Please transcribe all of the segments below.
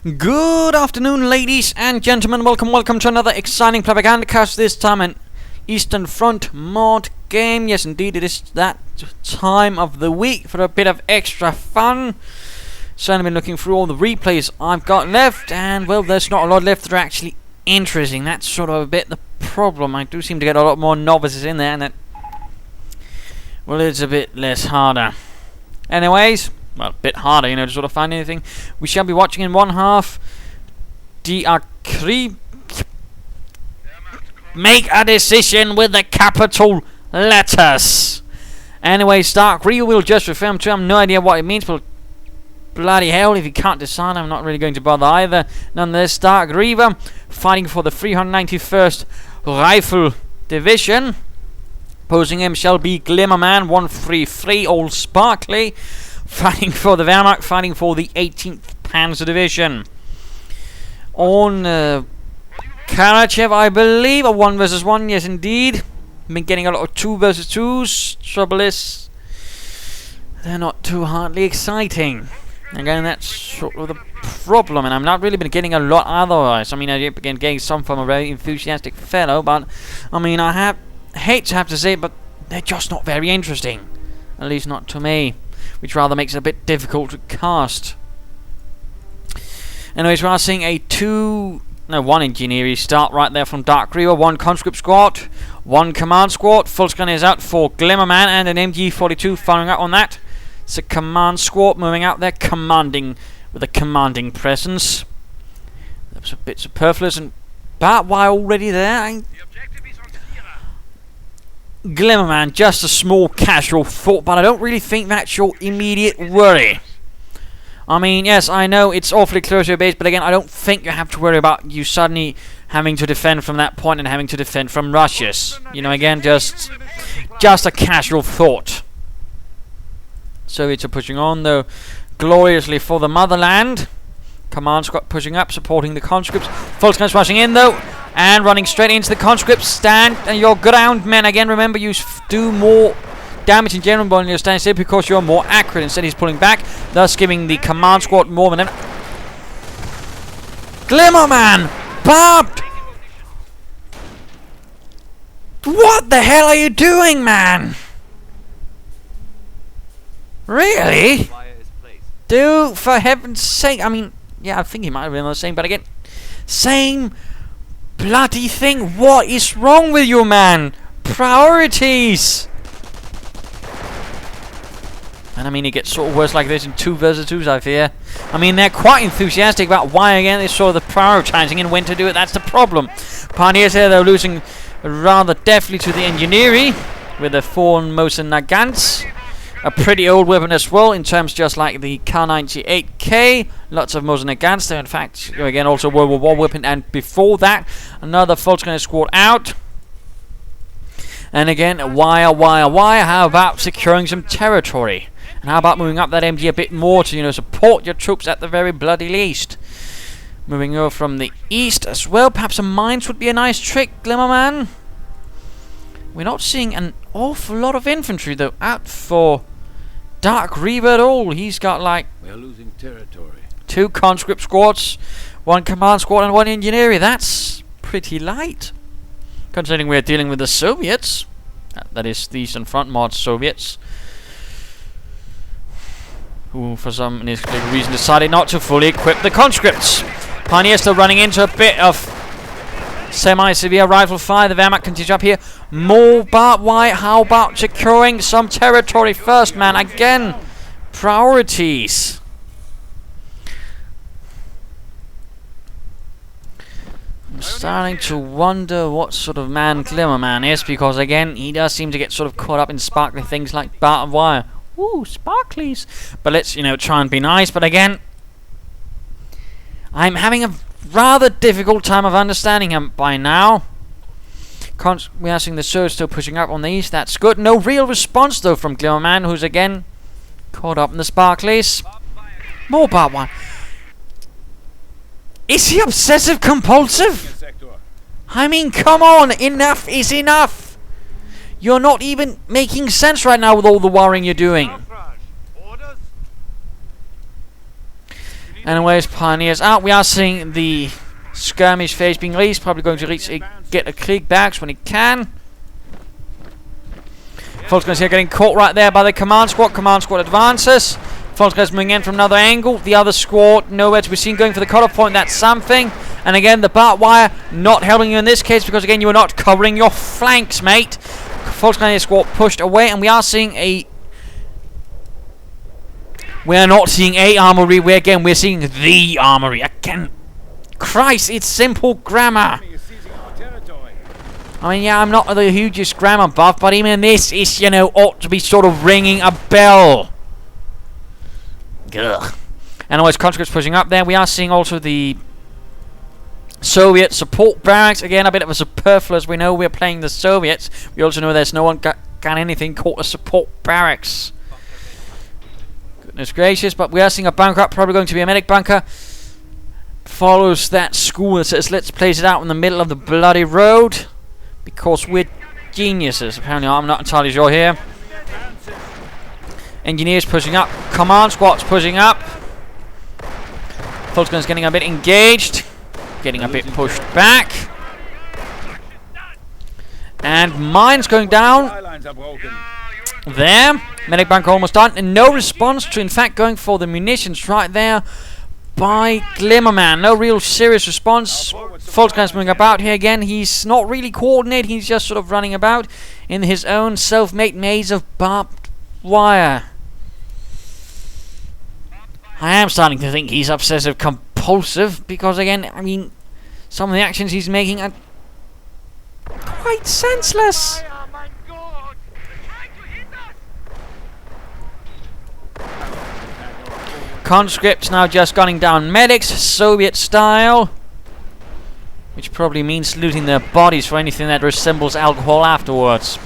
Good afternoon, ladies and gentlemen. Welcome to another exciting Propagandacast. This time an Eastern Front mod game. Yes, indeed, it is that time of the week for a bit of extra fun. Certainly been looking through all the replays I've got left, and well, there's not a lot left that are actually interesting. That's sort of a bit the problem. I do seem to get a lot more novices in there, and that, well, it's a bit less harder. Anyways, well, a bit harder, to sort of find anything. We shall be watching in one half. Darcreaver. Make a decision with the capital letters. Anyways, Darcreaver will just refer to. I have no idea what it means, but bloody hell, if you can't decide, I'm not really going to bother either. Nonetheless, Darcreaver fighting for the 391st Rifle Division. Opposing him shall be Glimmerman 133, all sparkly. Fighting for the Wehrmacht, fighting for the 18th Panzer Division. On Kerchestan, I believe, a 1 versus 1, yes indeed. Been getting a lot of 2 versus 2s. Trouble is, they're not too hardly exciting. Again, that's sort of the problem, and I'm not really been getting a lot otherwise. I mean, I've been getting some from a very enthusiastic fellow, but I mean, hate to have to say it, but they're just not very interesting. At least not to me, which rather makes it a bit difficult to cast. Anyways, we are seeing a 1 engineer start right there from Darcreaver, 1 conscript squad, 1 command squad. Full scan is out for Glimmerman and an MG42 following up on that. It's a command squad moving out there, commanding with a commanding presence. That was a bit superfluous, and but why already there? Glimmerman, just a small casual thought, but I don't really think that's your immediate worry. I mean, yes, I know it's awfully close to your base, but again, I don't think you have to worry about you suddenly having to defend from that point and having to defend from rushes. Again, just a casual thought. Soviets are pushing on, though, gloriously for the motherland. Command squad pushing up, supporting the conscripts. Full scans rushing in, though, and running straight into the conscripts. Stand your ground, men. Again, remember, you do more damage in general when you're standing still because you're more accurate. Instead, he's pulling back, thus giving the command squad more than ever. Glimmerman! Barbed! What the hell are you doing, man? Really? Dude, for heaven's sake. I mean, yeah, I think he might have been the same, but again, same bloody thing. What is wrong with you, man? Priorities. And I mean, it gets sort of worse like this in 2 versus 2s, I fear. I mean, they're quite enthusiastic about why, again, they're sort of the prioritizing and when to do it. That's the problem. Pioneers here, they're losing rather deftly to the engineering with the foremost Nagants. A pretty old weapon as well, in terms just like the K98K. Lots of Mosin Nagants there. In fact, again, also World War I weapon. And before that, another Volksgrenadier squad out. And again, why? How about securing some territory? And how about moving up that MG a bit more to, support your troops at the very bloody least? Moving over from the east as well. Perhaps a mines would be a nice trick, Glimmerman. We're not seeing an awful lot of infantry, though, out for Darcreaver at all. He's got, we're losing territory. 2 conscript squads, 1 command squad, and 1 engineer. That's pretty light, considering we're dealing with the Soviets. That is the Eastern Front mod Soviets, who, for some inexplicable reason, decided not to fully equip the conscripts. Pioneers still running into a bit of semi-severe rifle fire. The Wehrmacht continues up here. More barbed wire. How about securing some territory first, man? Again, priorities. I'm starting to wonder what sort of man Glimmerman is, because again, he does seem to get sort of caught up in sparkly things like barbed wire. Ooh, sparklies. But let's, try and be nice. But again, I'm having a rather difficult time of understanding him by now. We are seeing the Surge still pushing up on the east. That's good. No real response, though, from Glimmerman, who's again caught up in the sparklies. More barbed wire. Is he obsessive compulsive? I mean, come on. Enough is enough. You're not even making sense right now with all the worrying you're doing. Anyways, Pioneers out. We are seeing the skirmish phase being released. Probably going to reach get a Krieg backs when it can. Volkskriegs here getting caught right there by the command squad. Command squad advances. Volkskriegs moving in from another angle. The other squad nowhere to be seen, going for the cutoff point. That's something. And again, the barbed wire not helping you in this case because again you are not covering your flanks, mate. Volkskriegs squad pushed away, and we are seeing a. We are not seeing a armory. We're seeing the armory again. Christ, it's simple grammar. I mean, yeah, I'm not the hugest grammar buff, but even this is, you know, ought to be sort of ringing a bell. Ugh. Anyways, conscripts pushing up there. We are seeing also the Soviet support barracks. Again, a bit of a superfluous. We know we're playing the Soviets. We also know there's no one got anything called a support barracks. Goodness gracious, but we are seeing a bunker up, probably going to be a medic bunker. Follows that school that says let's place it out in the middle of the bloody road. Because we're geniuses. Apparently, I'm not entirely sure here. Engineers pushing up. Command squads pushing up. Volkskriegs getting a bit engaged. Getting a bit pushed back. And mines going down. There. Medic bunker almost done. And no response to, in fact, going for the munitions right there by Glimmerman. No real serious response. Volkskriegs moving about here again. He's not really coordinating. He's just sort of running about in his own self-made maze of barbed wire. I am starting to think he's obsessive compulsive because again, I mean, some of the actions he's making are quite senseless. Conscripts now just gunning down medics, Soviet style. Which probably means looting their bodies for anything that resembles alcohol afterwards.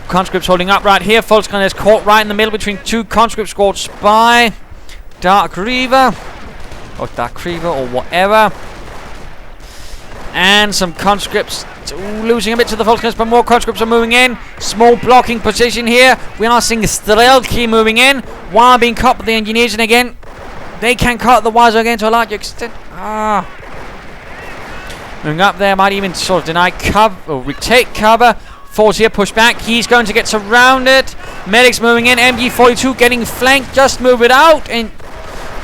Conscripts holding up right here. Volkskriegs is caught right in the middle between two conscript squads by Darcreaver. Or Darcreaver or whatever. And some conscripts losing a bit to the Volkskriegs, but more conscripts are moving in. Small blocking position here. We are seeing Strelki moving in. Wire being cut by the engineers, and again, they can cut the wires again to a large extent. Moving up there, might even sort of deny cover, or retake cover. Force here, push back. He's going to get surrounded. Medics moving in. MG42 getting flanked. Just move it out. And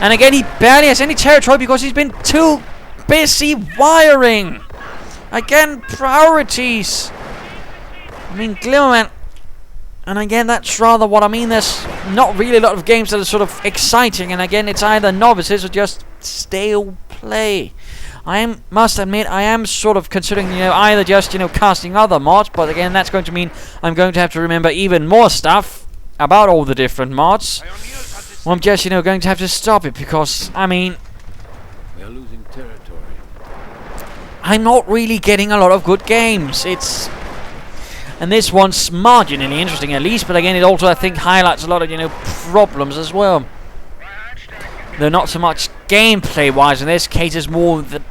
again, he barely has any territory because he's been too busy wiring. Again, priorities. I mean, Glimmerman. And again, that's rather what I mean. There's not really a lot of games that are sort of exciting. And again, it's either novices or just stale play. Must admit, I am sort of considering, you know, either just, you know, casting other mods. But again, that's going to mean I'm going to have to remember even more stuff about all the different mods. Well, I'm just, you know, going to have to stop it because, I mean, We are losing territory. I'm not really getting a lot of good games. And this one's marginally interesting at least, but again, it also, I think, highlights a lot of, you know, problems as well. Though not so much gameplay-wise in this case, it's more the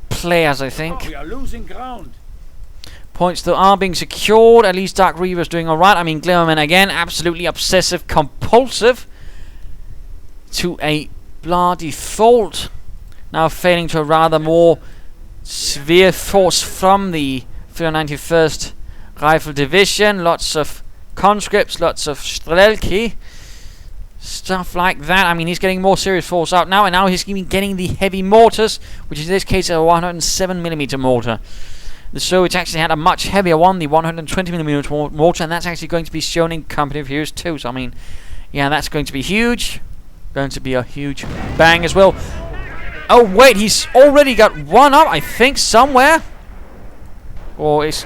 players, I think. We are losing ground. Points that are being secured. At least Darcreaver's doing alright. I mean, Glimmerman again, absolutely obsessive compulsive to a bloody fault. Now failing to a rather more severe force from the 391st Rifle Division. Lots of conscripts, lots of Strelki. Stuff like that. I mean, he's getting more serious force out now, and now he's even getting the heavy mortars, which in this case a 107mm mortar. The Soviets actually had a much heavier one, the 120mm mortar, and that's actually going to be shown in company views too. So I mean, yeah, that's going to be huge. Going to be a huge bang as well. Oh wait, he's already got one up, I think, somewhere. Or is...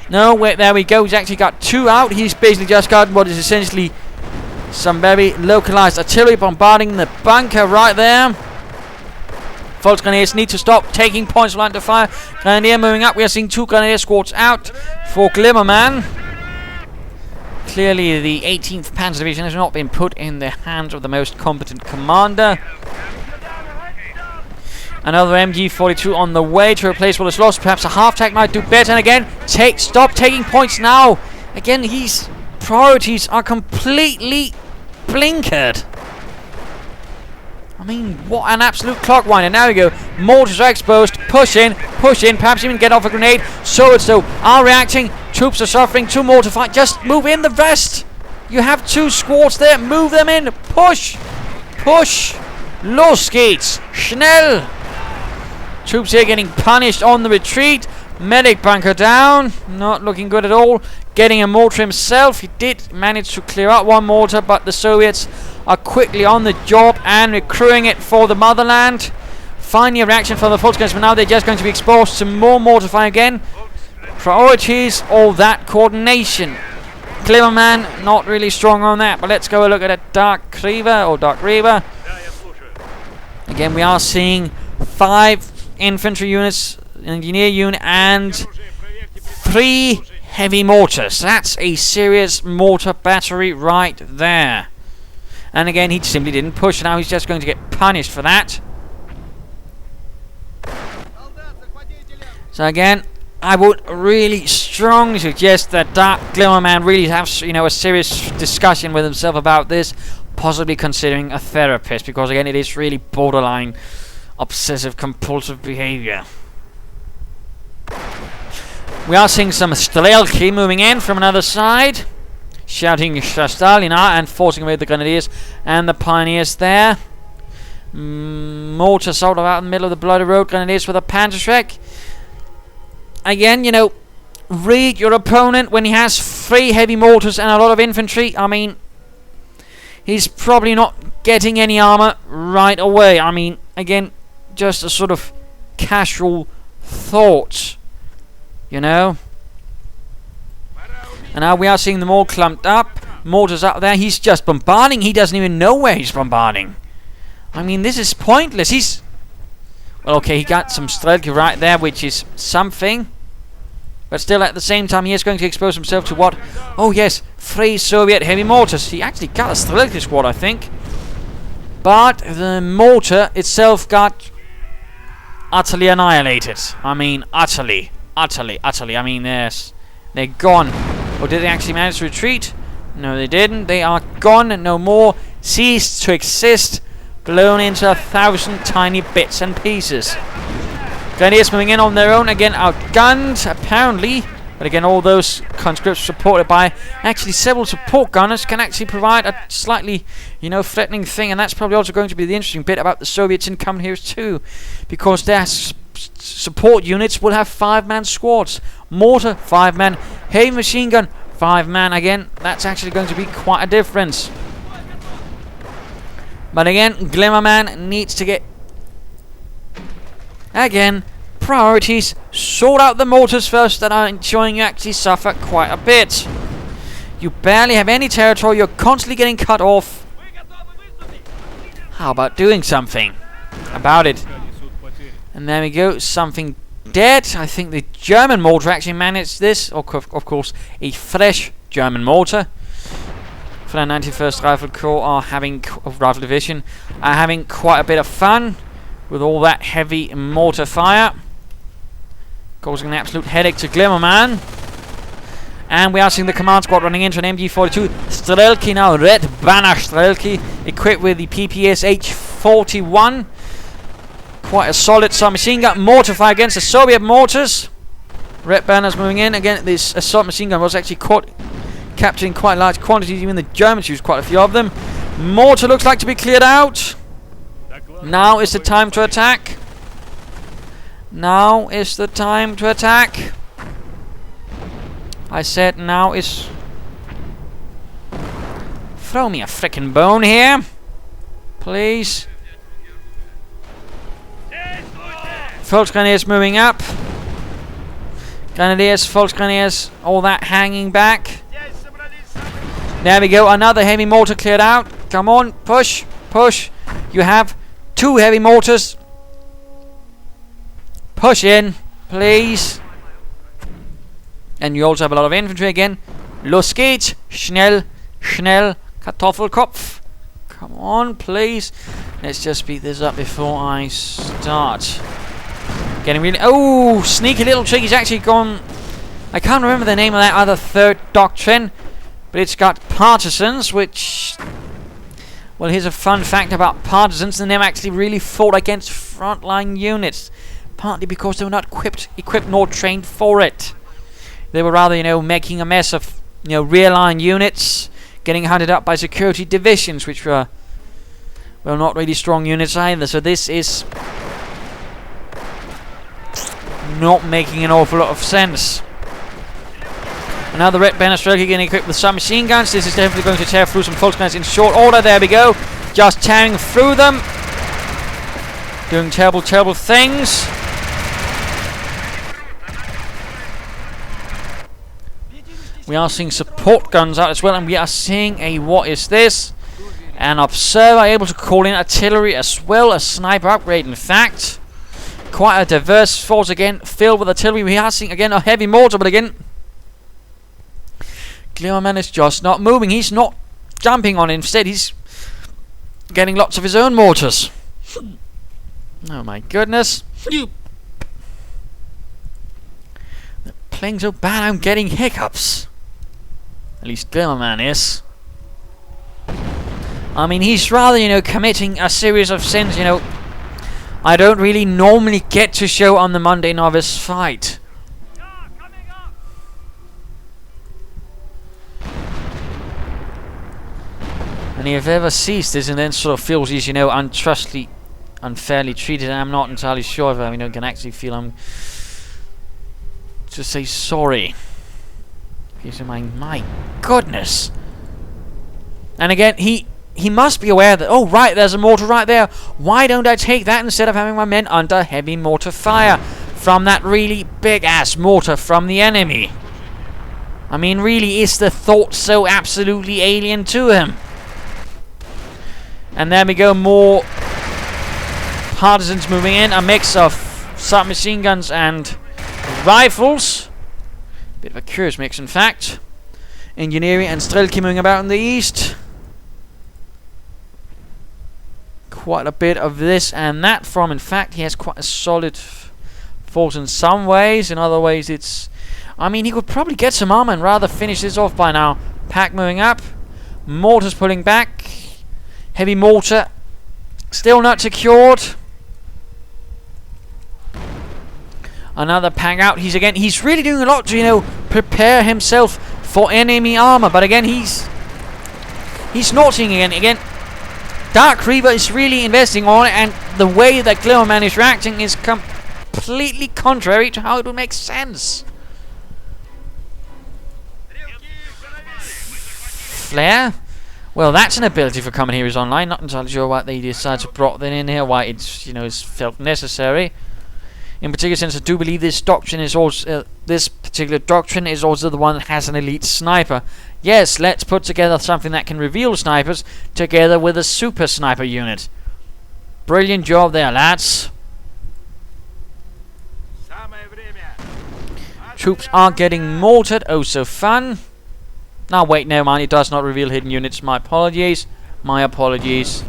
No, wait, there we go. He's actually got two out. He's basically just got what is essentially some very localized artillery bombarding the bunker right there. Volksgrenadiers need to stop taking points line to fire. Grenadier moving up. We are seeing two Grenadier squads out for Glimmerman. Clearly the 18th Panzer Division has not been put in the hands of the most competent commander. Another MG42 on the way to replace what is lost. Perhaps a half-tack might do better. And again, stop taking points now. Again, his priorities are completely blinkered. I mean, what an absolute clock winder. Now we go. Mortars are exposed. Push in. Push in. Perhaps even get off a grenade. So it's so. Are reacting. Troops are suffering. 2 more to fight. Just move in the rest. You have 2 squads there. Move them in. Push. Push. Los geht's. Schnell. Troops here getting punished on the retreat. Medic bunker down. Not looking good at all. Getting a mortar himself. He did manage to clear out 1 mortar, but the Soviets are quickly on the job and accruing it for the motherland. Finally a reaction from the Volkskriegsmarine, but now they're just going to be exposed to more mortar fire again. Priorities, all that coordination. Glimmerman, not really strong on that, but let's go a look at a Darcreaver. Again, we are seeing 5 infantry units, engineer unit, and 3 heavy mortars. That's a serious mortar battery right there. And again, he simply didn't push. Now he's just going to get punished for that. So again, I would really strongly suggest that Glimmerman really have, a serious discussion with himself about this, possibly considering a therapist, because again, it is really borderline obsessive compulsive behavior. We are seeing some Strelki moving in from another side, shouting Stalina and forcing away the Grenadiers and the Pioneers there. Mortar sort of out in the middle of the bloody road. Grenadiers with a Panzergrenadiers. Again, read your opponent. When he has 3 heavy mortars and a lot of infantry, I mean, he's probably not getting any armor right away. I mean, again, just a sort of casual thought, And now we are seeing them all clumped up. Mortars up there. He's just bombarding. He doesn't even know where he's bombarding. I mean, this is pointless. Well, okay, he got some Strelki right there, which is something. But still, at the same time, he is going to expose himself to what? Oh, yes, 3 Soviet heavy mortars. He actually got a Strelki squad, I think. But the mortar itself got utterly annihilated. I mean, utterly. I mean, yes, they're gone. Or did they actually manage to retreat? No, they didn't. They are gone. No more. Ceased to exist. Blown into 1,000 tiny bits and pieces. Grenadiers moving in on their own. Again, outgunned, apparently. But again, all those conscripts supported by actually several support gunners can actually provide a slightly, threatening thing. And that's probably also going to be the interesting bit about the Soviets incoming here too. Because their support units will have 5-man squads. Mortar, 5-man. Heavy machine gun, 5-man. Again, that's actually going to be quite a difference. But again, Glimmerman needs to get... Again, priorities. Sort out the mortars first that are ensuring you actually suffer quite a bit. You barely have any territory. You're constantly getting cut off. How about doing something about it? And there we go. Something dead. I think the German mortar actually managed this. Of course, a fresh German mortar. For the 91st Rifle Corps Rifle Division are having quite a bit of fun with all that heavy mortar fire, causing an absolute headache to Glimmerman. And we are seeing the command squad running into an MG42 Strelki now, Red Banner Strelki, equipped with the PPS H-41. Quite a solid submachine gun. Mortar fire against the Soviet mortars. Red Banners moving in. Again, this assault machine gun was actually capturing quite large quantities. Even the Germans used quite a few of them. Mortar looks like to be cleared out. Now is the time to attack. Now is the time to attack. I said now is... Throw me a frickin' bone here, please. Volksgrenadiers moving up. Grenadiers, Volksgrenadiers, all that hanging back. There we go, another heavy mortar cleared out. Come on, push, push. You have 2 heavy mortars. Push in, please. And you also have a lot of infantry again. Los geht's, schnell, schnell, Kartoffelkopf. Come on, please. Let's just speed this up before I start. Getting really... Oh, sneaky little trick. He's actually gone... I can't remember the name of that other 3rd doctrine. But it's got partisans, which... Well, here's a fun fact about partisans. They never actually really fought against frontline units. Partly because they were not equipped nor trained for it. They were rather, making a mess of, rear line units, getting hunted up by security divisions, which were, well, not really strong units either. So this is not making an awful lot of sense. Another Red Banner Stroker getting equipped with submachine guns. This is definitely going to tear through some Volksguns in short order. There we go. Just tearing through them. Doing terrible, terrible things. We are seeing support guns out as well, and we are seeing a, what is this? An observer able to call in artillery as well, a sniper upgrade in fact. Quite a diverse force again, filled with artillery. We are seeing again a heavy mortar, but again, Glimmerman is just not moving. He's not jumping on it. Instead, he's getting lots of his own mortars. Oh my goodness. They're playing so bad, I'm getting hiccups. At least Glimmerman is. I mean, he's rather, committing a series of sins, I don't really normally get to show on the Monday Novice Fight. And if ever sees this and then sort of feels he's, unfairly treated, I'm not entirely sure if I, can actually feel I'm to say sorry. Because my goodness. And again, he must be aware that, oh right, there's a mortar right there. Why don't I take that instead of having my men under heavy mortar fire from that really big ass mortar from the enemy? I mean, really, is the thought so absolutely alien to him? And there we go, more partisans moving in, a mix of submachine guns and rifles. Bit of a curious mix, in fact. Engineering and Strelki moving about in the east. Quite a bit of this and that from, in fact, he has quite a solid force in some ways. In other ways, it's... I mean, he could probably get some armor and rather finish this off by now. Pack moving up. Mortars pulling back. Heavy mortar. Still not secured. Another pack out. He's really doing a lot to, prepare himself for enemy armor. But again, he's not seeing again. Darcreaver is really investing on it, and the way that Glimmerman is reacting is completely contrary to how it would make sense. Flare? Well, that's an ability for Common Heroes Online. Not entirely sure why they decided to brought that in here, why it's, is felt necessary. In particular, since I do believe this doctrine is also this particular doctrine is also the one that has an elite sniper. Yes, let's put together something that can reveal snipers together with a super sniper unit. Brilliant job there, lads. Troops are getting mortared. Oh, so fun. Now, wait, no, man, it does not reveal hidden units. My apologies. My apologies.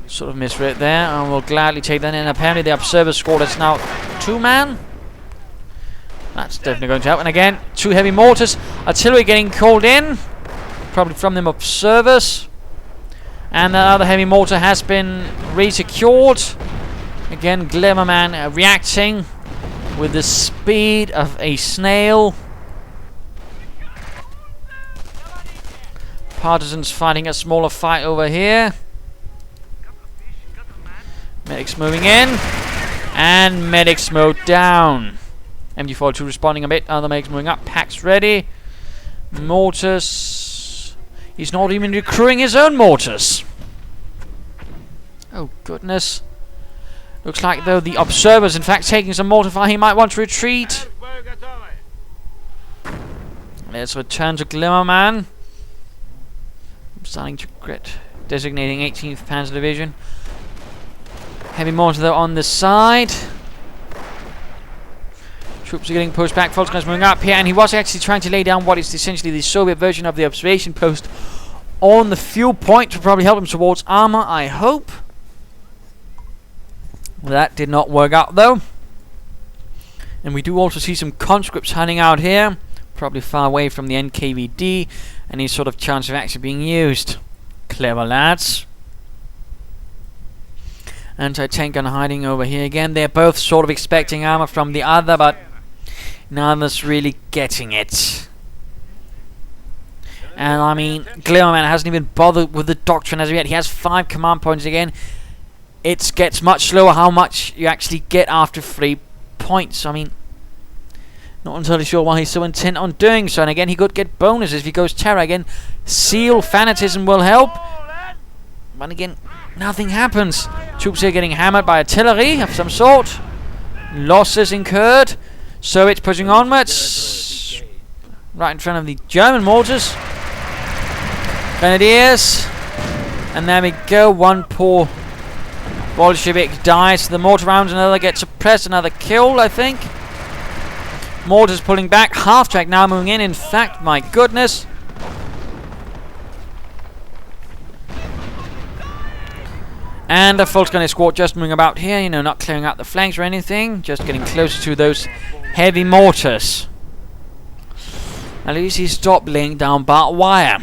Sort of misread there. I will gladly take that in. Apparently, the observer squad is now 2-man. That's definitely going to help. And again, 2 heavy mortars. Artillery getting called in. Probably from them observers. And the other heavy mortar has been re-secured. Again, Glimmerman reacting with the speed of a snail. Partisans fighting a smaller fight over here. Medics moving in. And medics mowed down. MG42 responding a bit. Other medics moving up. Packs ready. Mortars. He's not even recruiting his own mortars. Oh, goodness. Looks like, though, the observer's in fact taking some mortar fire. He might want to retreat. Let's return to Glimmerman. I'm starting to regret designating 18th Panzer Division. Heavy mortar, though, on the side. Troops are getting pushed back. Volksguns moving up here. And he was actually trying to lay down what is essentially the Soviet version of the observation post on the fuel point to probably help him towards armor, I hope. That did not work out, though. And we do also see some conscripts hunting out here. Probably far away from the NKVD. Any sort of chance of actually being used. Clever lads. Anti-tank gun hiding over here again. They're both sort of expecting armor from the other, but neither's really getting it. And I mean, Glimmerman hasn't even bothered with the doctrine as of yet. He has 5 command points again. It gets much slower how much you actually get after 3 points. I mean, not entirely sure why he's so intent on doing so. And again, he could get bonuses if he goes terror. Again, seal fanatism will help. But again, nothing happens. Troops here getting hammered by artillery of some sort. Losses incurred. So it's pushing onwards. Right in front of the German mortars. Grenadiers. And there we go. One poor Bolshevik dies. The mortar rounds, another gets suppressed, another killed, I think. Mortars pulling back. Half track now moving in fact, my goodness. And a Volksgrenadier squad just moving about here, you know, not clearing out the flanks or anything, just getting closer to those heavy mortars. At least he stopped laying down barbed wire,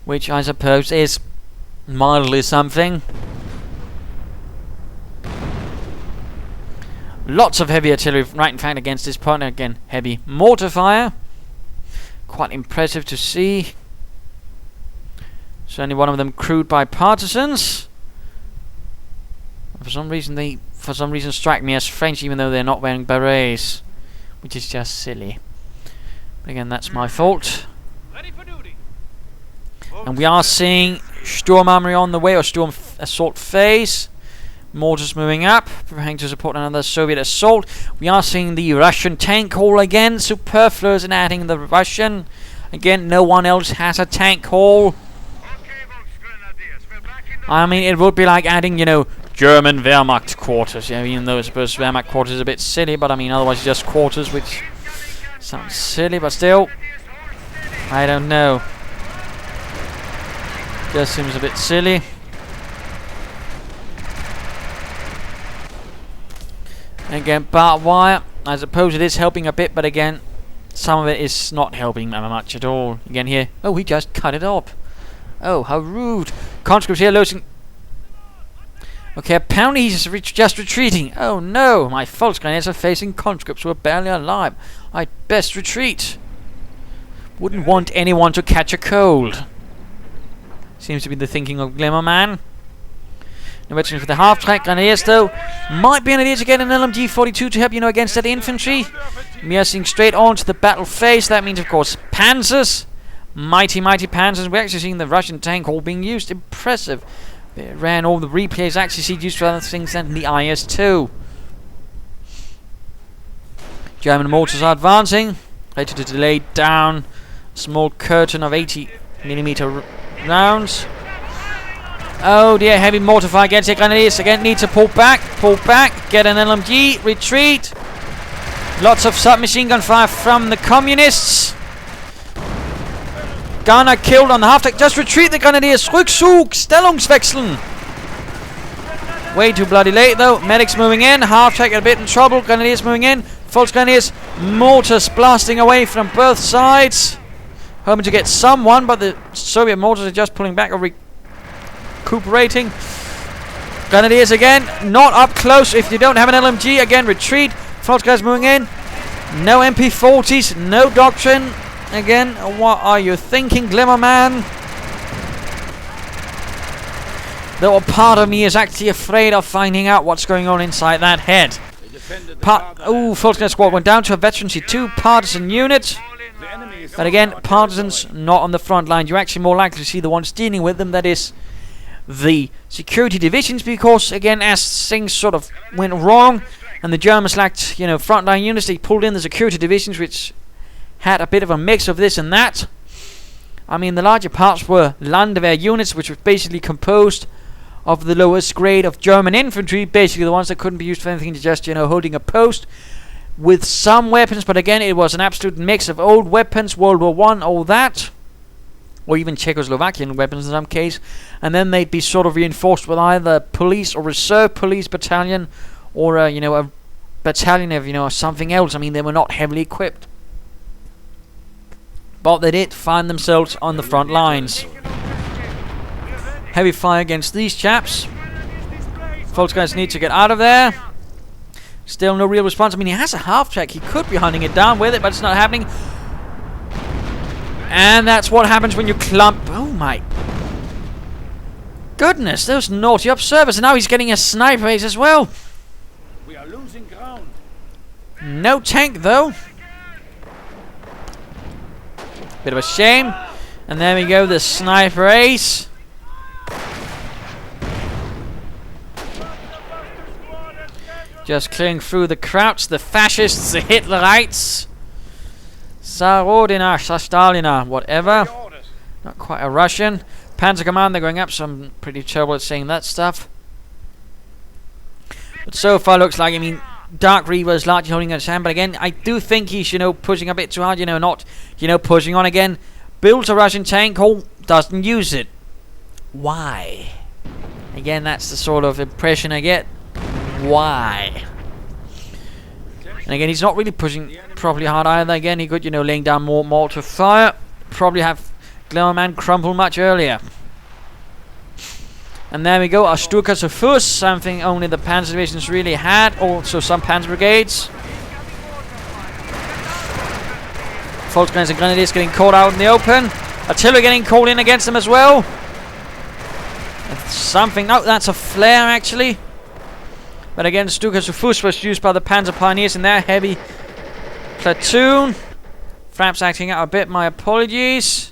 which I suppose is mildly something. Lots of heavy artillery right in fact against this point. Again, heavy mortar fire. Quite impressive to see. Certainly one of them crewed by partisans. For some reason strike me as French, even though they're not wearing berets, which is just silly. But again, that's my fault. And we are seeing Sturmarmy on the way, or Sturm assault phase. Mortars moving up, preparing to support another Soviet assault. We are seeing the Russian tank hall again. Superfluous in adding the Russian. Again, no one else has a tank hall. I mean, it would be like adding, you know, German Wehrmacht quarters. Yeah, even though I suppose Wehrmacht quarters is a bit silly, but I mean, otherwise it's just quarters, which sounds silly, but still, I don't know. Just seems a bit silly. Again, barbed wire. I suppose it is helping a bit, but again, some of it is not helping much at all. Again here, oh, he just cut it up. Oh, how rude. Conscripts here losing. Okay, apparently he's just retreating. Oh no, my Volksgrenadiers are facing conscripts who are barely alive. I'd best retreat. Wouldn't want anyone to catch a cold. Seems to be the thinking of Glimmerman. No veterans for the half-track Grenadiers, though. Might be an idea to get an LMG-42 to help, you know, against that infantry. We are seeing straight on to the battle phase. That means, of course, Panzers. Mighty Panzers. We're actually seeing the Russian tank hall being used. Impressive. They ran all the replays. Actually see used for other things than the IS-2. German mortars are advancing. Ready to delay down a small curtain of 80mm rounds. Oh dear, heavy mortar fire against the Grenadiers. Again, need to pull back, get an LMG, retreat. Lots of submachine gun fire from the communists. Gunner killed on the half-deck. Just retreat, the Grenadiers. Rückzug, Stellungswechseln. Way too bloody late though. Medics moving in. Half-track a bit in trouble. Grenadiers moving in. Volksgrenadiers. Mortars blasting away from both sides. Hoping to get someone, but the Soviet mortars are just pulling back or recuperating. Grenadiers again. Not up close. If you don't have an LMG, again retreat. Volksgrenadiers moving in. No MP40s. No doctrine. Again, what are you thinking, Glimmerman? Though a part of me is actually afraid of finding out what's going on inside that head. Volksgrenadier squad went down to a veterancy 2 partisan unit. But again, partisans not on the front line. You're actually more likely to see the ones dealing with them. That is the security divisions, because again, as things sort of went wrong and the Germans lacked, you know, frontline units, they pulled in the security divisions, which had a bit of a mix of this and that. I mean, the larger parts were Landwehr units, which was basically composed of the lowest grade of German infantry, basically the ones that couldn't be used for anything, just, you know, holding a post with some weapons. But again, it was an absolute mix of old weapons, World War I, all that, or even Czechoslovakian weapons in some case, and then they'd be sort of reinforced with either police or reserve police battalion, or you know, a battalion of, you know, something else. I mean, they were not heavily equipped, but they did find themselves on the front lines. Heavy fire against these chaps. Folks, guys need to get out of there. Still no real response. I mean, he has a half-track. He could be hunting it down with it, but it's not happening. And that's what happens when you clump. Oh my goodness, those naughty observers. And now he's getting a sniper ace as well. We are losing ground. No tank, though. Bit of a shame. And there we go, the sniper ace. Just clearing through the Krauts, the fascists, the Hitlerites. Sarodina, Stalina, whatever. Not quite a Russian. Panzer Command, they're going up, so I'm pretty terrible at saying that stuff. But so far looks like, I mean, Darcreaver is largely holding his hand, but again, I do think he's, pushing a bit too hard, not, pushing on again. Builds a Russian tank, doesn't use it. Why? Again, that's the sort of impression I get. Why? And again, he's not really pushing properly hard either. Again, he could, laying down more mortar fire. Probably have Glimmerman crumple much earlier. And there we go, our Sturkas of Fuss, something only the Panzer Divisions really had. Also some Panzer Brigades. Panzergrenadiers getting caught out in the open. Artillery getting called in against them as well. Something, no, that's a flare actually. But again, Sturkas of Fuss was used by the Panzer Pioneers in their heavy platoon. Fraps acting out a bit, my apologies.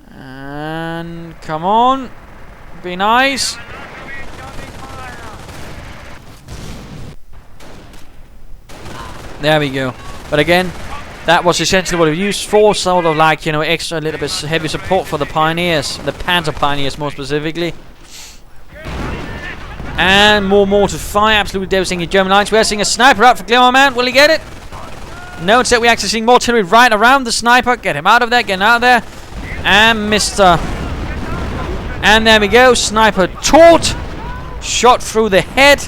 And come on. Be nice. There we go. But again, that was essentially what it was used for, sort of like, extra little bit heavy support for the Pioneers, the Panzer Pioneers more specifically. And more mortar fire, absolutely devastating German lines. We're seeing a sniper out for Glimmerman. Will he get it? No, instead we're actually seeing more artillery right around the sniper. Get him out of there, get him out of there. And Mr. And there we go, sniper taught. Shot through the head.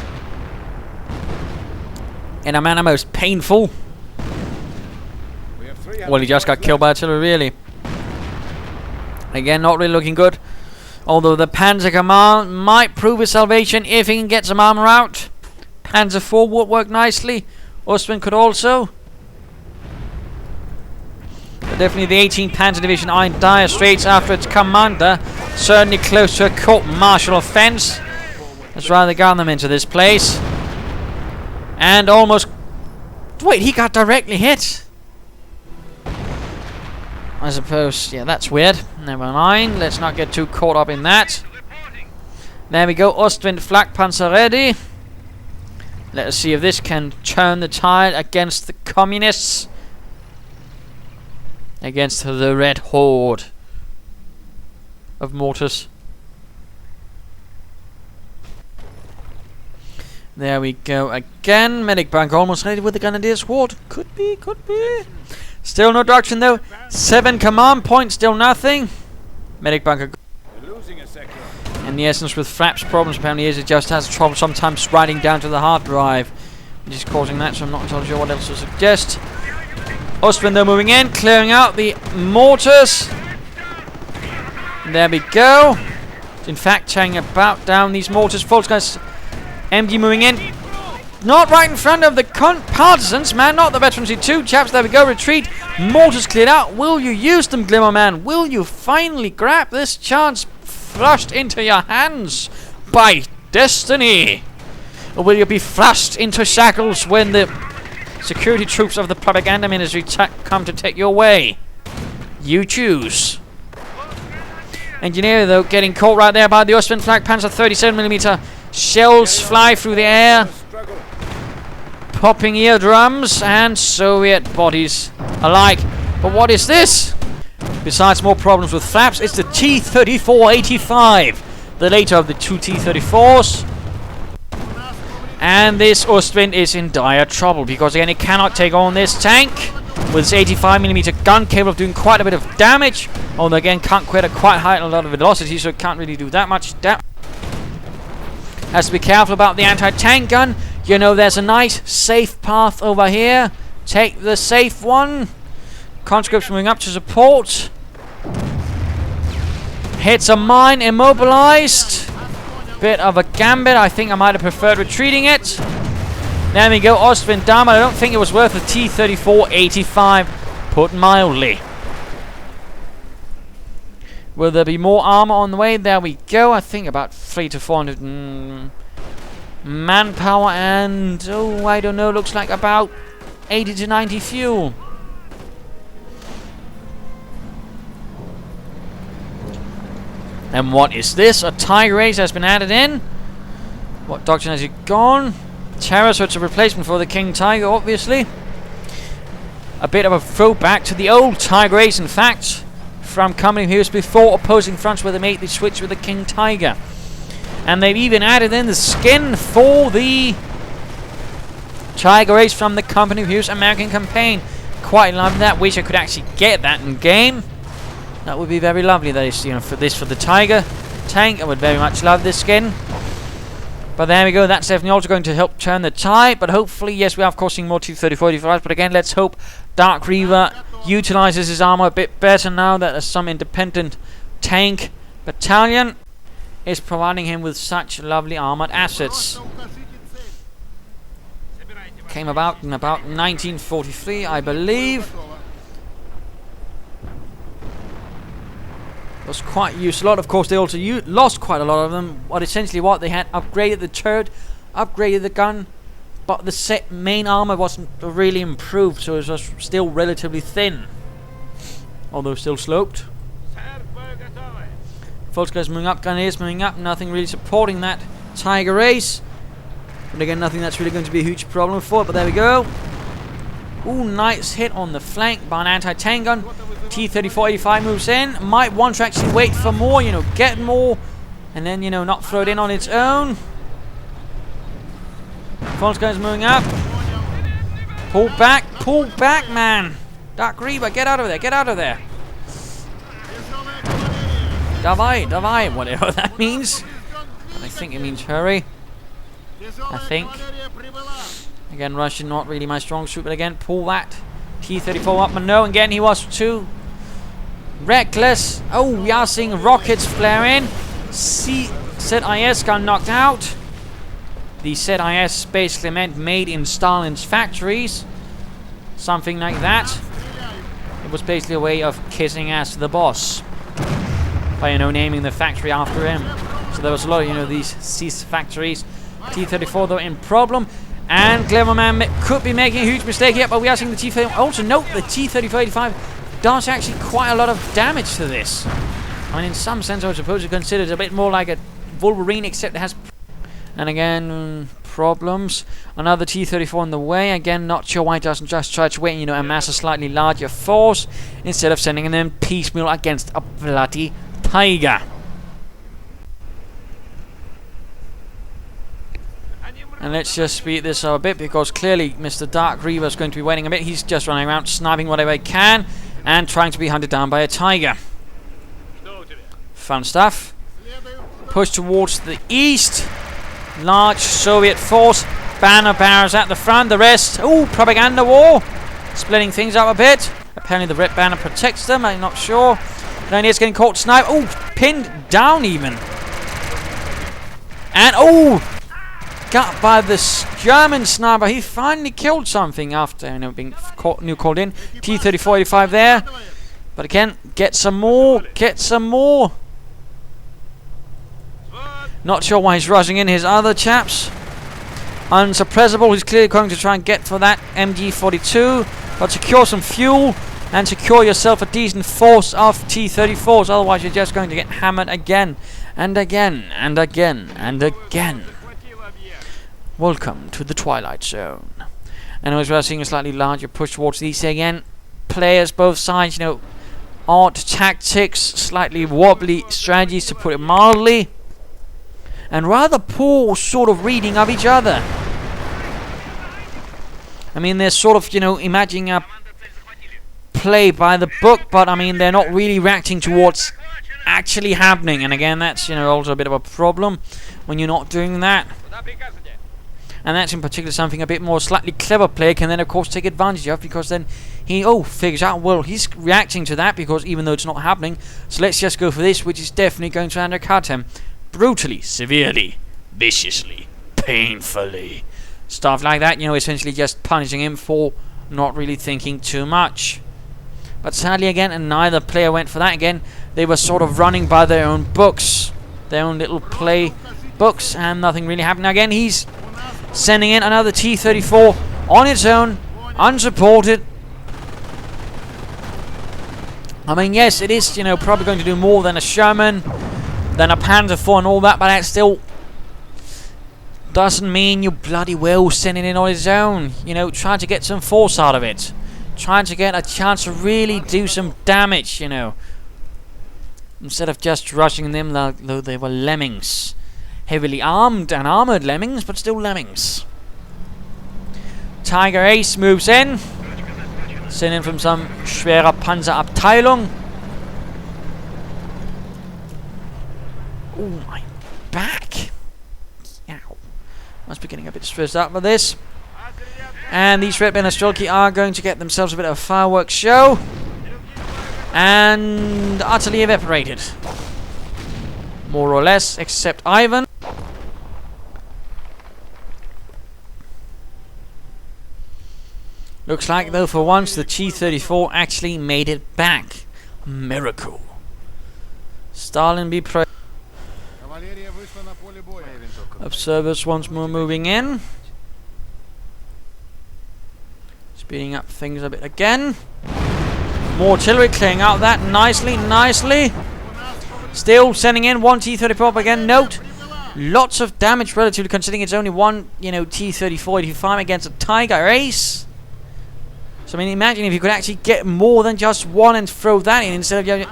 In a manner most painful. Well, he just got killed by artillery, really. Again, not really looking good. Although the Panzer Command might prove his salvation if he can get some armor out. Panzer IV would work nicely. Ostwind could also. But definitely the 18th Panzer Division are in dire straits after its commander. Certainly close to a court-martial offense. Let's rather gun them into this place. And almost... Wait, he got directly hit. I suppose, yeah, that's weird. Never mind, let's not get too caught up in that. There we go, Ostwind Flak Panzer ready. Let us see if this can turn the tide against the communists. Against the Red Horde of mortars. There we go again. Medic bank almost ready with the Grenadier squad. Could be, could be. Still no doctrine though. 7 command points, still nothing. Medic bunker. In the essence, with Fraps problems, apparently it just has trouble sometimes writing down to the hard drive, which is causing that. So I'm not entirely sure what else to suggest. Ostwind though moving in, clearing out the mortars. There we go. In fact, tearing about down these mortars. False guys. MD moving in. Not right in front of the partisans, man. Not the veterans. 2 chaps. There we go. Retreat. Mortars cleared out. Will you use them, Glimmerman? Will you finally grab this chance thrust into your hands by destiny? Or will you be thrust into shackles when the security troops of the propaganda ministry come to take your way? You choose. Engineer, though, getting caught right there by the Ostwind Flak Panzer 37mm. Shells fly through the air. Popping eardrums and Soviet bodies alike. But what is this? Besides more problems with flaps, it's the T-34-85. The later of the 2 T-34s. And this Ostwind is in dire trouble because again it cannot take on this tank with its 85mm gun capable of doing quite a bit of damage. Although again can't quite high a lot of velocity, so it can't really do that much damage. Has to be careful about the anti-tank gun. You know there's a nice safe path over here. Take the safe one. Conscripts moving up to support. Hits a mine, immobilized. bit of a gambit. I think I might have preferred retreating it. There we go, Ostwind down, but I don't think it was worth the T-34-85, put mildly. Will there be more armor on the way? There we go. I think about 300 to 400 manpower and, oh, I don't know, looks like about 80 to 90 fuel. And what is this? A Tiger Ace has been added in. What doctrine has it gone? Terror, so it's a replacement for the King Tiger, obviously. A bit of a throwback to the old Tiger Ace, in fact, from Company Heroes before opposing fronts where they made the switch with the King Tiger. And they've even added in the skin for the Tiger Ace from the Company Heroes American campaign. Quite love that. Wish I could actually get that in game. That would be very lovely. That is, you know, for the Tiger tank, I would very much love this skin. But there we go, that's definitely also going to help turn the tide. But hopefully, yes, we are of course seeing more T-34-85s. But again, let's hope Darcreaver utilizes his armor a bit better now that some independent tank battalion is providing him with such lovely armored assets. Came about in about 1943, I believe. Was quite used a lot. Of course, they also lost quite a lot of them. But essentially, what they had upgraded the turret, upgraded the gun, but the main armor wasn't really improved, so it was still relatively thin, although still sloped. Volkswagen's moving up, Grenadiers moving up. Nothing really supporting that Tiger Ace. But again, nothing that's really going to be a huge problem for it. But there we go. Ooh, nice hit on the flank by an anti-tank gun. T-34-85 moves in. Might want to actually wait for more, you know, get more, and then, you know, not throw it in on its own. Volkswagen's moving up. Pull back, man. Darcreaver, get out of there, get out of there. Davai, whatever that means. I think it means hurry. I think. Again, Russian, not really my strong suit, but again, pull that T-34 up, and no, again, he was too reckless. Oh, we are seeing rockets flare in. ZIS got knocked out. The ZIS basically meant made in Stalin's factories. Something like that. It was basically a way of kissing ass to the boss by, you know, naming the factory after him. So there was a lot of, you know, these CIS factories. T-34 though in problem. And Glimmerman could be making a huge mistake here, but we are seeing the T-34. Also note the T-34-85 does actually quite a lot of damage to this. I mean, in some sense, I would suppose you consider it a bit more like a Wolverine, except it has... And again, problems. Another T-34 on the way. Again, not sure why it doesn't just try to wait, you know, amass a slightly larger force, instead of sending them piecemeal against a bloody Tiger. And let's just speed this up a bit, because clearly Mr. Darcreaver is going to be waiting a bit. He's just running around sniping whatever he can and trying to be hunted down by a Tiger. Fun stuff. Push towards the east. Large Soviet force. Banner bearers at the front. The rest, ooh, propaganda war. Splitting things up a bit. Apparently the red banner protects them. I'm not sure. Grenadiers getting caught snipe. Ooh, pinned down even. And, ooh, got by this German sniper. He finally killed something after, you know, being called in. T-34-85 there. But again, get some more. Get some more. Not sure why he's rushing in his other chaps. Unsuppressible. He's clearly going to try and get for that MG42. But secure some fuel and secure yourself a decent force of T-34s. Otherwise, you're just going to get hammered again and again and again and again. Welcome to the Twilight Zone. Anyways, we're seeing a slightly larger push towards the east again. Players both sides, you know, odd tactics, slightly wobbly strategies to put it mildly, and rather poor sort of reading of each other. I mean, they're sort of, you know, imagining a play by the book, but I mean, they're not really reacting to what's actually happening. And again, that's, you know, also a bit of a problem when you're not doing that. And that's in particular something a bit more slightly clever player can then of course take advantage of, because then he figures out, well, he's reacting to that because even though it's not happening, so let's just go for this, which is definitely going to undercut him. brutally, severely, viciously, painfully. Stuff like that, you know, essentially just punishing him for not really thinking too much. But sadly again, and neither player went for that again. They were sort of running by their own books, their own little play books, and nothing really happened. Again, he's sending in another T-34 on its own, unsupported. I mean, yes, it is, you know, probably going to do more than a Sherman, than a Panzer IV and all that, but that still doesn't mean you bloody well sending in on its own. You know, trying to get some force out of it. Trying to get a chance to really do some damage, you know. Instead of just rushing them like though they were lemmings. Heavily armed and armoured lemmings, but still lemmings. Tiger Ace moves in. Sent in from some schwerer Panzerabteilung. Oh, my back. Ow. Must be getting a bit stressed out for this. And these Red Banner Strelki are going to get themselves a bit of a fireworks show. And utterly evaporated. More or less, except Ivan. Looks like, though, for once, the T-34 actually made it back. A miracle. Stalin be praised. Observers once more moving in. Speeding up things a bit again. More artillery clearing out that nicely, nicely. Still sending in one T-34 up again. Note, lots of damage relatively considering it's only one, you know, T-34 85 against a Tiger Ace. So I mean, imagine if you could actually get more than just one and throw that in instead of...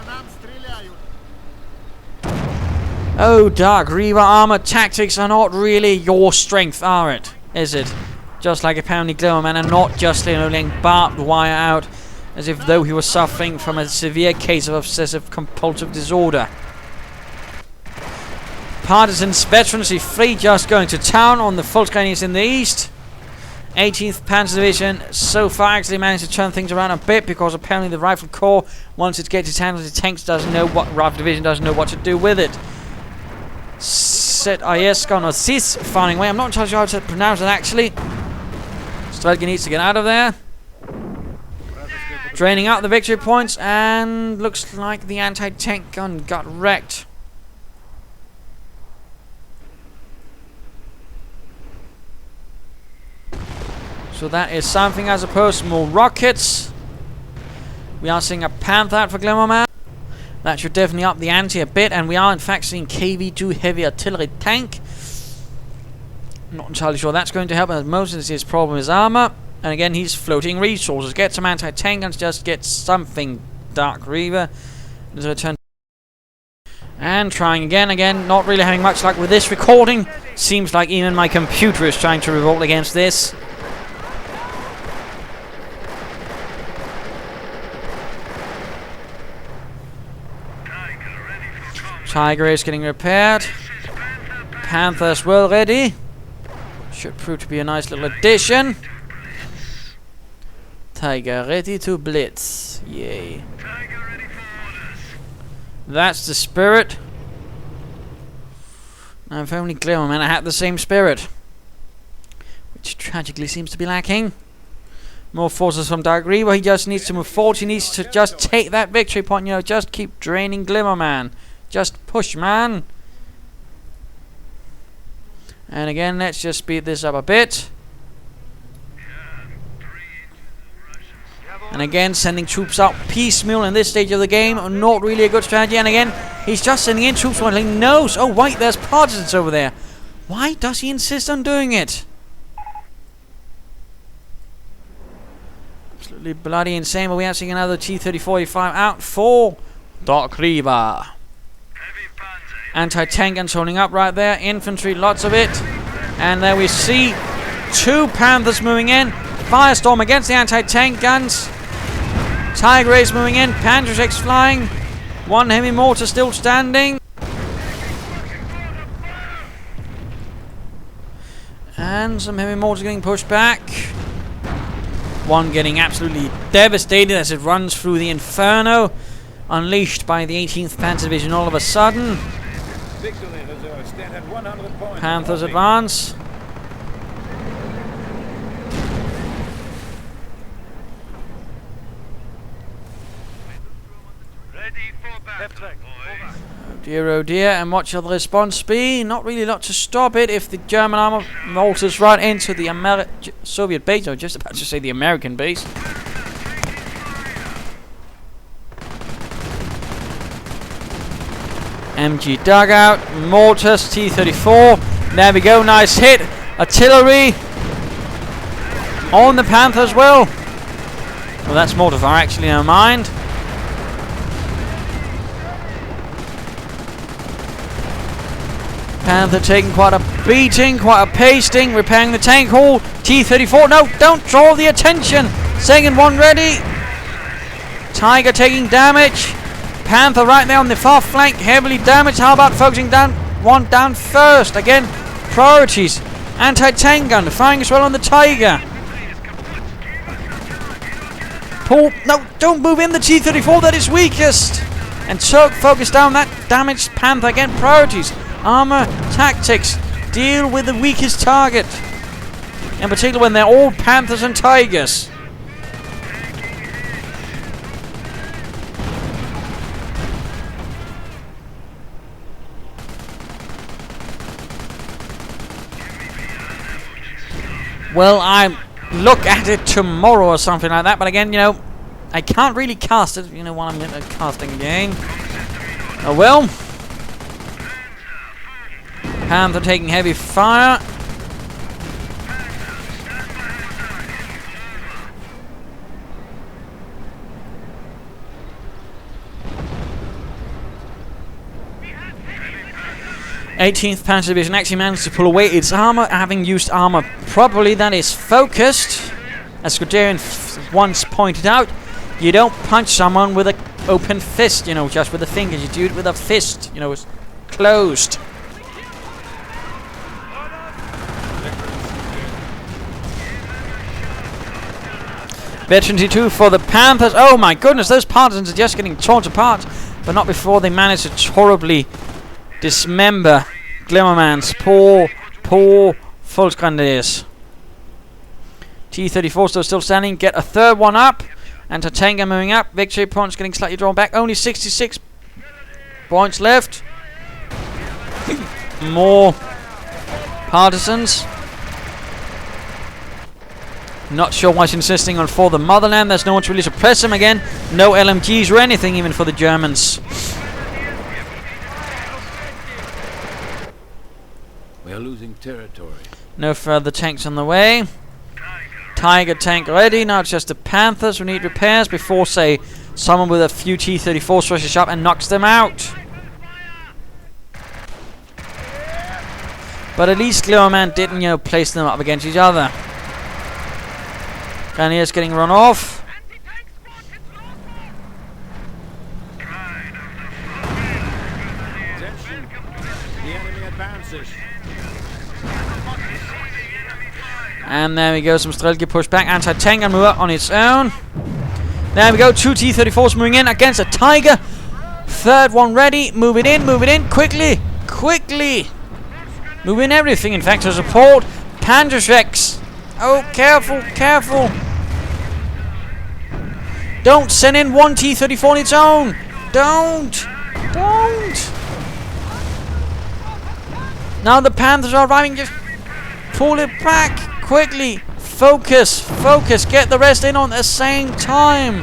Oh, Darcreaver armor tactics are not really your strength, are it? Is it? Just like apparently Glimmerman, and not just, you know, laying barbed wire out as if though he was suffering from a severe case of obsessive compulsive disorder. Partisans veterancy free, just going to town on the Volksgrenadiers in the east. 18th Panzer Division so far actually managed to turn things around a bit, because apparently the Rifle Corps, once it gets its hands on the tanks, doesn't know what Rifle Division doesn't know what to do with it. Set Ayeska or Sis finding way. I'm not entirely sure how to pronounce it actually. Strelki needs to get out of there. Draining out the victory points, and looks like the anti-tank gun got wrecked. So that is something as opposed to more rockets. We are seeing a Panther out for Glimmerman. That should definitely up the ante a bit, and we are in fact seeing KV-2 heavy artillery tank. I'm not entirely sure that's going to help, as most of his problem is armor. And again, he's floating resources. Get some anti-tank guns, just get something. Darcreaver. Return. And trying again, not really having much luck with this recording. Seems like even my computer is trying to revolt against this. Tiger is getting repaired. Panthers well ready. Should prove to be a nice little addition. Tiger ready to blitz. Yay. That's the spirit. Now if only Glimmerman had the same spirit, which tragically seems to be lacking. More forces from Darcreaver. He just needs to move forward. He needs to just take that victory point. You know, just keep draining Glimmerman. Just push, man. And again, let's just speed this up a bit. And again, sending troops out piecemeal in this stage of the game, not really a good strategy. And again, he's just sending in troops while he knows. Oh wait, there's partisans over there. Why does he insist on doing it? Absolutely bloody insane. But we are seeing another T-34-85 out for Darcreaver. Anti-tank guns holding up right there. Infantry, lots of it. And there we see two Panthers moving in. Firestorm against the anti-tank guns. Tiger Ace moving in. Panzers X flying. One heavy mortar still standing. And some heavy mortars getting pushed back. One getting absolutely devastated as it runs through the inferno. Unleashed by the 18th Panzer Division all of a sudden. Victory reserves stand at 100 points. Panthers advance. Ready for battle, boys. Oh dear, and what shall the response be? Not really a lot to stop it if the German armor molters right into the Soviet base. I was just about to say the American base. MG dugout, mortars, T-34. There we go, nice hit. Artillery on the Panthers. Well, that's mortar fire actually, never mind. Panther taking quite a beating, quite a pasting, repairing the tank hull. T-34, no, don't draw the attention. Second one ready. Tiger taking damage. Panther right there on the far flank, heavily damaged. How about focusing down one down first? Again, priorities. Anti-tank gun, firing as well on the Tiger. Pull, no, don't move in the T-34, that is weakest. And so focus down that damaged Panther. Again, priorities. Armor, tactics, deal with the weakest target. In particular when they're all Panthers and Tigers. Well, I look at it tomorrow or something like that, but again, you know, I can't really cast it, you know, while I'm casting a game. Oh well. Panther taking heavy fire. th Panzer Division actually managed to pull away its armor, having used armor properly. That is focused. As Guderian once pointed out, you don't punch someone with an open fist, you know, just with the fingers. You do it with a fist, you know, it's closed. Veteran T2 for the Panthers. Oh my goodness, those partisans are just getting torn apart, but not before they manage to horribly dismember Glimmerman's poor Panzergrenadiers. T-34 still standing. Get a third one up. Anti-tank moving up. Victory points getting slightly drawn back. Only 66 points left. More partisans. Not sure why he's insisting on for the motherland. There's no one to really suppress him again. No LMGs or anything even for the Germans. We are losing territory. No further tanks on the way. Tiger tank ready. Now it's just the Panthers who need repairs before, say, someone with a few T-34 rushes up and knocks them out. But at least Glimmerman didn't, you know, place them up against each other. Grenadiers getting run off. Attention. The enemy advances. And there we go, some Strelke push back. Anti-tank and move up on its own. There we go, two T-34s moving in against a Tiger. Third one ready. Move it in, quickly, quickly. Move in everything, in fact, to support Panzers. Oh, careful, careful. Don't send in one T-34 on its own. Don't. Now the Panthers are arriving, just pull it back. Quickly, focus, get the rest in on the same time.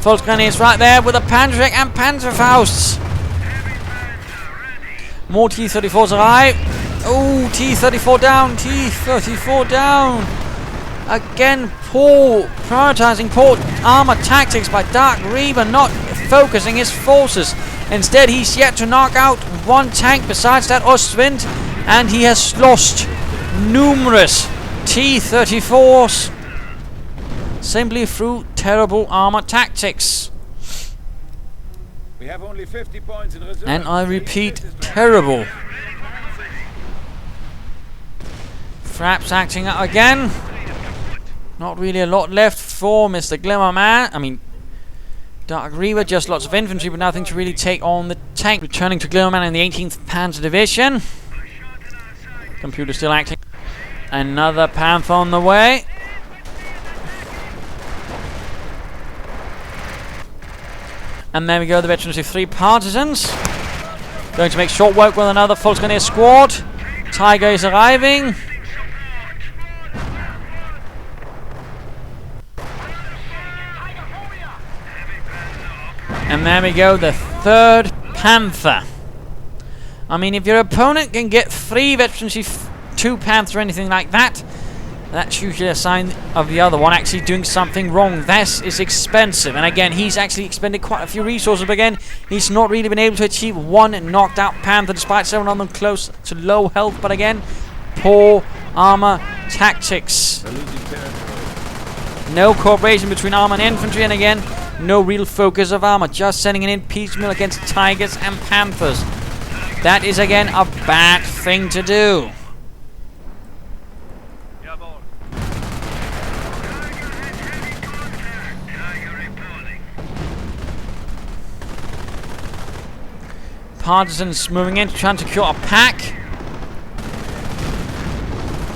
Volksgrenadiers right there with a Panzergrenadier and Panzerfausts. More T-34s arrive. Oh, T-34 down, T-34 down. Again, poor prioritizing, poor armor tactics by Darcreaver, not focusing his forces. Instead, he's yet to knock out one tank besides that Ostwind, and he has lost numerous T-34s simply through terrible armor tactics. We have only 50 points in reserve. And I repeat, terrible. Fraps acting up again. Not really a lot left for Mr. Glimmerman. I mean, Darcreaver, just lots of infantry, but nothing to really take on the tank. Returning to Glimmerman in the 18th Panzer Division. Computer still acting. Another Panther on the way. And there we go, the veterans with 3 partisans. Going to make short work with another Volksgrenadier squad. Tiger is arriving. And there we go, the 3rd Panther. I mean, if your opponent can get 3 veterans with 2 Panthers or anything like that, that's usually a sign of the other one actually doing something wrong. This is expensive. And again, he's actually expended quite a few resources. But again, he's not really been able to achieve 1 knocked out Panther, despite 7 of them close to low health. But again, poor armor tactics. No cooperation between armor and infantry. And again, no real focus of armor. Just sending it in piecemeal against Tigers and Panthers. That is, again, a bad thing to do. Partisans moving in to try and secure a pack.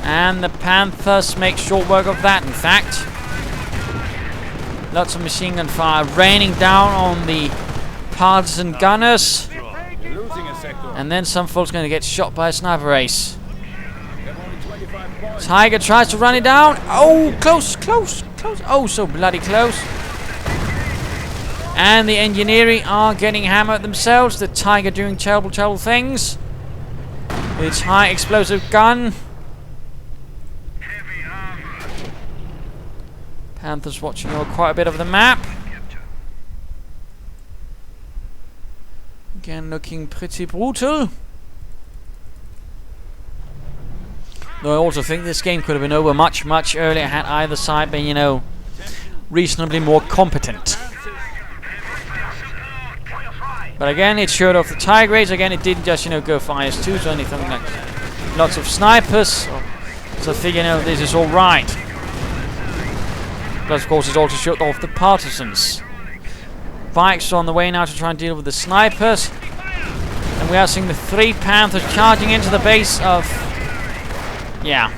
And the Panthers make short work of that, in fact. Lots of machine gun fire raining down on the partisan gunners. And then some folks going to get shot by a sniper ace. Tiger tries to run it down. Oh, close, close, close. Oh, so bloody close. And the engineering are getting hammered themselves. The Tiger doing terrible, terrible things. With its high explosive gun. Panthers watching over quite a bit of the map. Again, looking pretty brutal. Though I also think this game could have been over much, much earlier had either side been, you know, reasonably more competent. But again, it showed off the Tigers. Again, it didn't just, you know, go for IS-2s or anything like that. Lots of snipers. So I figure, you know, this is alright. But of course, it also showed off the partisans. Bikes are on the way now to try and deal with the snipers. And we are seeing the 3 Panthers charging into the base of, yeah,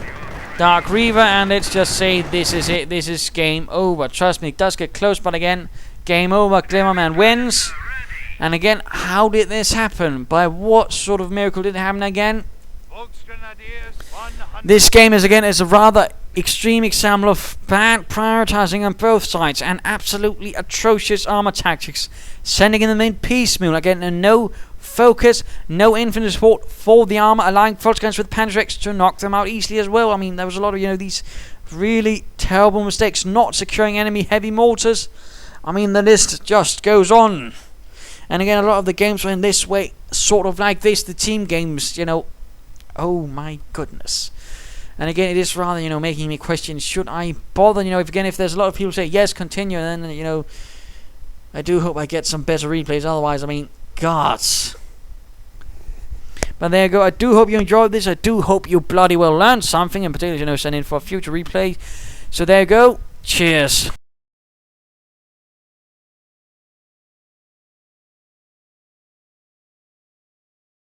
Darcreaver. And let's just say this is it. This is game over. Trust me, it does get close, but again, game over. Glimmerman wins. And again, how did this happen? By what sort of miracle did it happen again? This game is a rather extreme example of bad prioritizing on both sides and absolutely atrocious armor tactics. Sending them in piecemeal. Again, and no focus, no infantry support for the armor, allowing Volksgrenadiers with Panzers to knock them out easily as well. I mean, there was a lot of, you know, these really terrible mistakes. Not securing enemy heavy mortars. I mean, the list just goes on. And again, a lot of the games were in this way, sort of like this, the team games, you know. Oh my goodness. And again, it is rather, you know, making me question, should I bother, you know, if there's a lot of people say, yes, continue, and then, you know, I do hope I get some better replays, otherwise, I mean, gods. But there you go, I do hope you enjoyed this, I do hope you bloody well learned something, in particular, you know, send in for a future replay. So there you go, cheers.